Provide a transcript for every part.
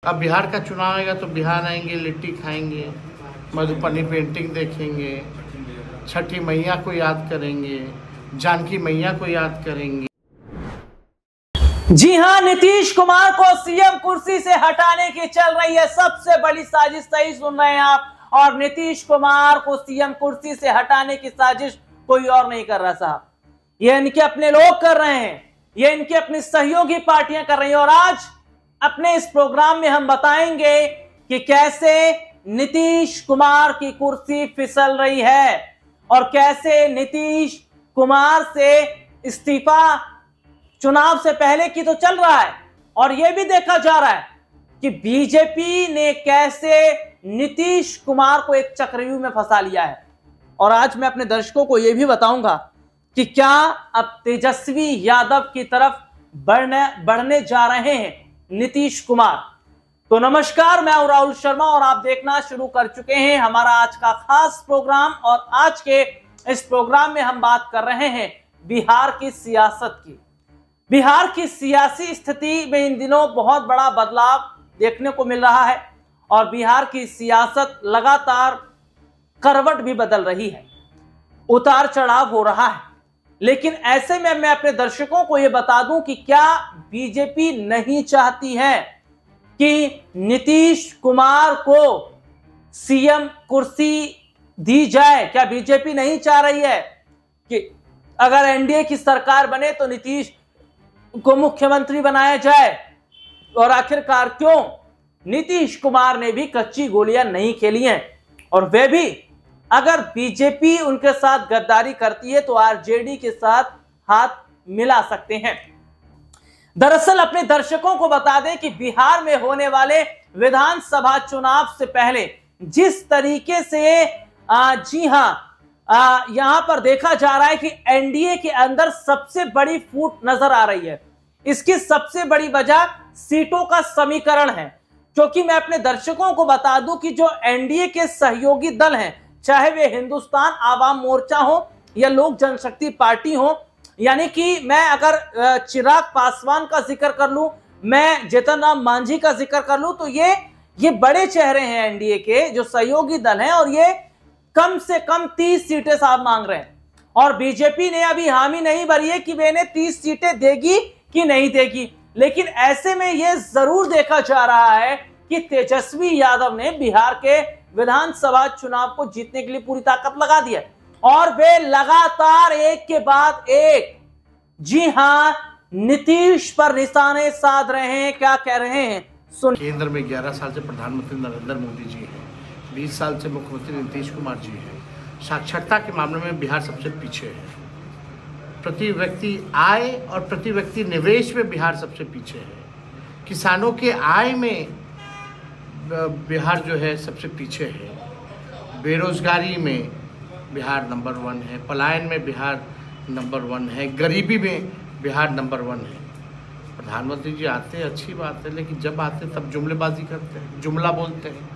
अब बिहार का चुनाव आएगा तो बिहार आएंगे, लिट्टी खाएंगे, मधुबनी पेंटिंग देखेंगे, छठी मैया को याद करेंगे, जानकी मैया को याद करेंगे। जी हां, नीतीश कुमार को सीएम कुर्सी से हटाने की चल रही है सबसे बड़ी साजिश। सही सुन रहे हैं आप। और नीतीश कुमार को सीएम कुर्सी से हटाने की साजिश कोई और नहीं कर रहा साहब, ये इनके अपने लोग कर रहे हैं, ये इनकी अपनी सहयोगी पार्टियां कर रही हैं। और आज अपने इस प्रोग्राम में हम बताएंगे कि कैसे नीतीश कुमार की कुर्सी फिसल रही है और कैसे नीतीश कुमार से इस्तीफा चुनाव से पहले की तो चल रहा है, और यह भी देखा जा रहा है कि बीजेपी ने कैसे नीतीश कुमार को एक चक्रव्यूह में फंसा लिया है। और आज मैं अपने दर्शकों को यह भी बताऊंगा कि क्या अब तेजस्वी यादव की तरफ बढ़ने जा रहे हैं नीतीश कुमार। तो नमस्कार, मैं हूं राहुल शर्मा और आप देखना शुरू कर चुके हैं हमारा आज का खास प्रोग्राम। और आज के इस प्रोग्राम में हम बात कर रहे हैं बिहार की सियासत की। बिहार की सियासी स्थिति में इन दिनों बहुत बड़ा बदलाव देखने को मिल रहा है और बिहार की सियासत लगातार करवट भी बदल रही है, उतार चढ़ाव हो रहा है। लेकिन ऐसे में मैं अपने दर्शकों को यह बता दूं कि क्या बीजेपी नहीं चाहती है कि नीतीश कुमार को सीएम कुर्सी दी जाए? क्या बीजेपी नहीं चाह रही है कि अगर एनडीए की सरकार बने तो नीतीश को मुख्यमंत्री बनाया जाए? और आखिरकार क्यों? नीतीश कुमार ने भी कच्ची गोलियां नहीं खेली हैं, और वे भी अगर बीजेपी उनके साथ गद्दारी करती है तो आरजेडी के साथ हाथ मिला सकते हैं। दरअसल अपने दर्शकों को बता दें कि बिहार में होने वाले विधानसभा चुनाव से पहले जिस तरीके से यहां पर देखा जा रहा है कि एनडीए के अंदर सबसे बड़ी फूट नजर आ रही है, इसकी सबसे बड़ी वजह सीटों का समीकरण है। क्योंकि मैं अपने दर्शकों को बता दूं कि जो एनडीए के सहयोगी दल हैं, चाहे वे हिंदुस्तान आवाम मोर्चा हो या लोक जनशक्ति पार्टी हो, यानी कि मैं अगर चिराग पासवान का जिक्र कर लूं, मैं जीतन राम मांझी का जिक्र कर लूं, तो ये बड़े चेहरे हैं एनडीए के जो सहयोगी दल हैं, और ये कम से कम 30 सीटें साहब मांग रहे हैं। और बीजेपी ने अभी हामी नहीं भरी है कि वे इन्हें 30 सीटें देगी कि नहीं देगी। लेकिन ऐसे में यह जरूर देखा जा रहा है कि तेजस्वी यादव ने बिहार के विधानसभा चुनाव को जीतने के लिए पूरी ताकत लगा दी है, और वे लगातार एक के बाद एक, जी हां, नीतीश पर निशाने साध रहे हैं। क्या कह रहे हैं सुन। केंद्र में 11 साल से प्रधानमंत्री नरेंद्र मोदी जी हैं, 20 साल से मुख्यमंत्री नीतीश कुमार जी हैं। साक्षरता के मामले में बिहार सबसे पीछे है। प्रति व्यक्ति आय और प्रति व्यक्ति निवेश में बिहार सबसे पीछे है। किसानों के आय में बिहार जो है सबसे पीछे है। बेरोजगारी में बिहार नंबर 1 है। पलायन में बिहार नंबर 1 है। गरीबी में बिहार नंबर 1 है। प्रधानमंत्री जी आते हैं, अच्छी बात है, लेकिन जब आते हैं तब जुमलेबाजी करते हैं, जुमला बोलते हैं,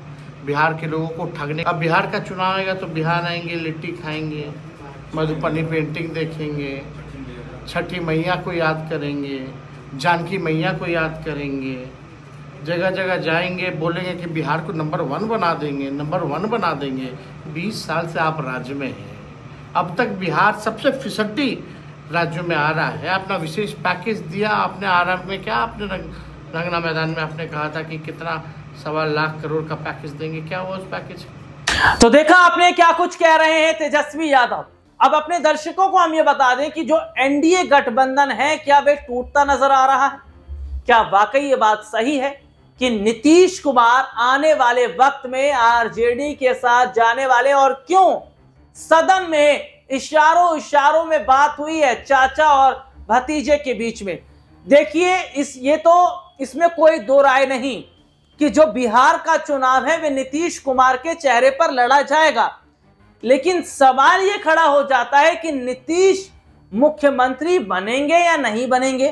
बिहार के लोगों को ठगने। अब बिहार का चुनाव आएगा तो बिहार आएंगे, लिट्टी खाएंगे, मधुबनी पेंटिंग देखेंगे, छठी मैया को याद करेंगे, जानकी मैया को याद करेंगे, जगह जगह जाएंगे, बोलेंगे कि बिहार को नंबर 1 बना देंगे, नंबर 1 बना देंगे। 20 साल से आप राज्य में हैं, अब तक बिहार सबसे फिसड्डी राज्यों में आ रहा है। अपना विशेष पैकेज दिया आपने आरंभ में, क्या आपने रंगना मैदान में आपने कहा था कि कितना 1.25 लाख करोड़ का पैकेज देंगे, क्या हुआ उस पैकेज? तो देखा आपने क्या कुछ कह रहे हैं तेजस्वी यादव। अब अपने दर्शकों को हम ये बता दें कि जो एनडीए गठबंधन है, क्या वे टूटता नजर आ रहा है? क्या वाकई ये बात सही है कि नीतीश कुमार आने वाले वक्त में आरजेडी के साथ जाने वाले? और क्यों सदन में इशारों में बात हुई है चाचा और भतीजे के बीच में। देखिए, इसमें कोई दो राय नहीं कि जो बिहार का चुनाव है वे नीतीश कुमार के चेहरे पर लड़ा जाएगा। लेकिन सवाल यह खड़ा हो जाता है कि नीतीश मुख्यमंत्री बनेंगे या नहीं बनेंगे,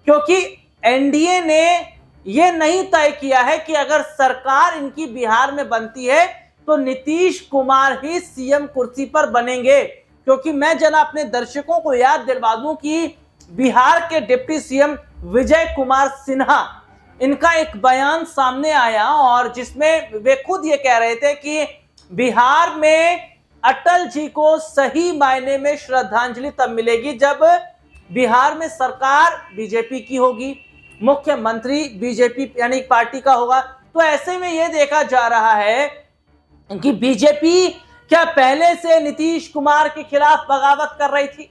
क्योंकि एनडीए ने यह नहीं तय किया है कि अगर सरकार इनकी बिहार में बनती है तो नीतीश कुमार ही सीएम कुर्सी पर बनेंगे। क्योंकि मैं जरा अपने दर्शकों को याद दिलवा दूं कि बिहार के डिप्टी सीएम विजय कुमार सिन्हा इनका एक बयान सामने आया और जिसमें वे खुद ये कह रहे थे कि बिहार में अटल जी को सही मायने में श्रद्धांजलि तब मिलेगी जब बिहार में सरकार बीजेपी की होगी, मुख्यमंत्री बीजेपी यानी पार्टी का होगा। तो ऐसे में यह देखा जा रहा है कि बीजेपी क्या पहले से नीतीश कुमार के खिलाफ बगावत कर रही थी?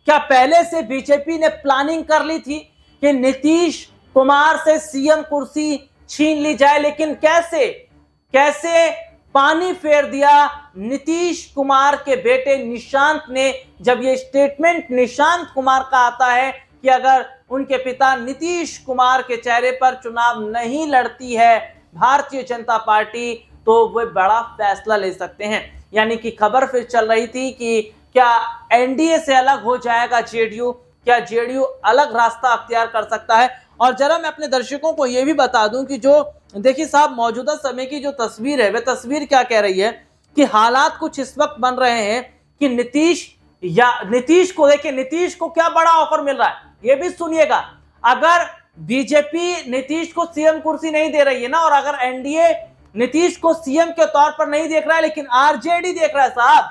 क्या पहले से बीजेपी ने प्लानिंग कर ली थी कि नीतीश कुमार से सीएम कुर्सी छीन ली जाए? लेकिन कैसे पानी फेर दिया नीतीश कुमार के बेटे निशांत ने, जब ये स्टेटमेंट निशांत कुमार का आता है कि अगर उनके पिता नीतीश कुमार के चेहरे पर चुनाव नहीं लड़ती है भारतीय जनता पार्टी तो वे बड़ा फैसला ले सकते हैं। यानी कि खबर फिर चल रही थी कि क्या एनडीए से अलग हो जाएगा जेडीयू, क्या जेडीयू अलग रास्ता अख्तियार कर सकता है? और जरा मैं अपने दर्शकों को यह भी बता दूं कि जो देखिए साहब मौजूदा समय की जो तस्वीर है, वह तस्वीर क्या कह रही है कि हालात कुछ इस वक्त बन रहे हैं कि नीतीश को देखिए, नीतीश को क्या बड़ा ऑफर मिल रहा है ये भी सुनिएगा। अगर बीजेपी नीतीश को सीएम कुर्सी नहीं दे रही है ना, और अगर एनडीए नीतीश को सीएम के तौर पर नहीं देख रहा है लेकिन आरजेडी देख रहा है साहब,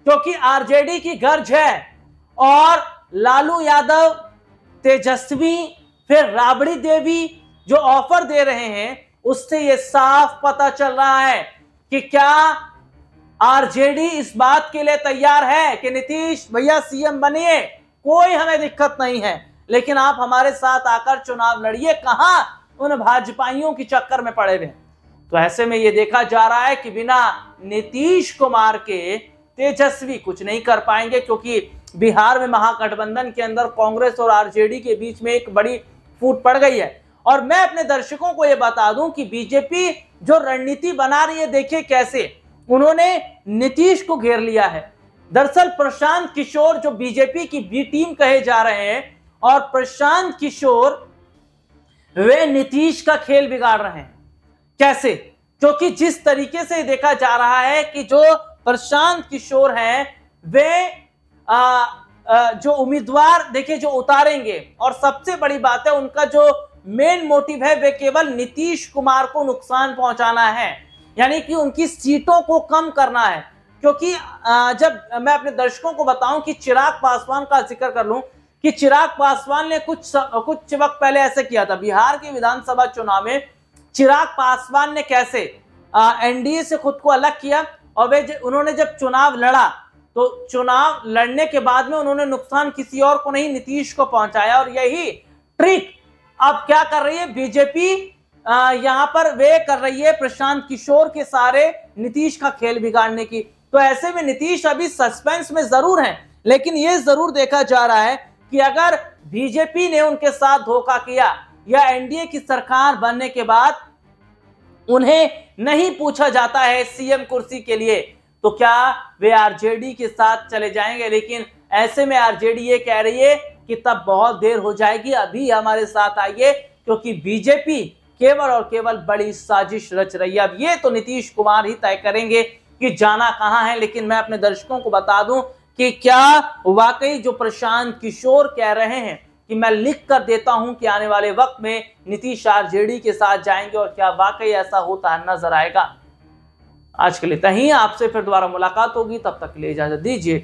क्योंकि आरजेडी की गर्ज है और लालू यादव, तेजस्वी, फिर राबड़ी देवी जो ऑफर दे रहे हैं उससे यह साफ पता चल रहा है कि क्या आरजेडी इस बात के लिए तैयार है कि नीतीश भैया सीएम बनिए, कोई हमें दिक्कत नहीं है, लेकिन आप हमारे साथ आकर चुनाव लड़िए, कहां उन भाजपाइयों की चक्कर में पड़े हुए। तो ऐसे में यह देखा जा रहा है कि बिना नीतीश कुमार के तेजस्वी कुछ नहीं कर पाएंगे, क्योंकि बिहार में महागठबंधन के अंदर कांग्रेस और आरजेडी के बीच में एक बड़ी फूट पड़ गई है। और मैं अपने दर्शकों को यह बता दूं कि बीजेपी जो रणनीति बना रही है, देखिए कैसे उन्होंने नीतीश को घेर लिया है। दरअसल प्रशांत किशोर जो बीजेपी की बी टीम कहे जा रहे हैं, और प्रशांत किशोर वे नीतीश का खेल बिगाड़ रहे हैं। कैसे? क्योंकि जिस तरीके से देखा जा रहा है कि जो प्रशांत किशोर हैं वे जो उम्मीदवार देखिए जो उतारेंगे, और सबसे बड़ी बात है उनका जो मेन मोटिव है वे केवल नीतीश कुमार को नुकसान पहुंचाना है, यानी कि उनकी सीटों को कम करना है। क्योंकि जब मैं अपने दर्शकों को बताऊं कि चिराग पासवान का जिक्र कर लूं कि चिराग पासवान ने कुछ वक्त पहले ऐसे किया था बिहार के विधानसभा चुनाव में। चिराग पासवान ने कैसे एनडीए से खुद को अलग किया, और उन्होंने जब चुनाव लड़ा तो चुनाव लड़ने के बाद में उन्होंने नुकसान किसी और को नहीं नीतीश को पहुंचाया। और यही ट्रिक अब क्या कर रही है बीजेपी, यहां पर वे कर रही है प्रशांत किशोर के सारे नीतीश का खेल बिगाड़ने की। तो ऐसे में नीतीश अभी सस्पेंस में जरूर हैं, लेकिन यह जरूर देखा जा रहा है कि अगर बीजेपी ने उनके साथ धोखा किया या एनडीए की सरकार बनने के बाद उन्हें नहीं पूछा जाता है सीएम कुर्सी के लिए, तो क्या वे आरजेडी के साथ चले जाएंगे? लेकिन ऐसे में आरजेडी ये कह रही है कि तब बहुत देर हो जाएगी, अभी हमारे साथ आइए, क्योंकि बीजेपी केवल और केवल बड़ी साजिश रच रही है। अब ये तो नीतीश कुमार ही तय करेंगे कि जाना कहां है। लेकिन मैं अपने दर्शकों को बता दूं कि क्या वाकई जो प्रशांत किशोर कह रहे हैं कि मैं लिख कर देता हूं कि आने वाले वक्त में नीतीश आरजेडी के साथ जाएंगे, और क्या वाकई ऐसा होता है नजर आएगा। आज के लिए इतना ही, आपसे फिर दोबारा मुलाकात होगी, तब तक के लिए इजाजत दीजिए।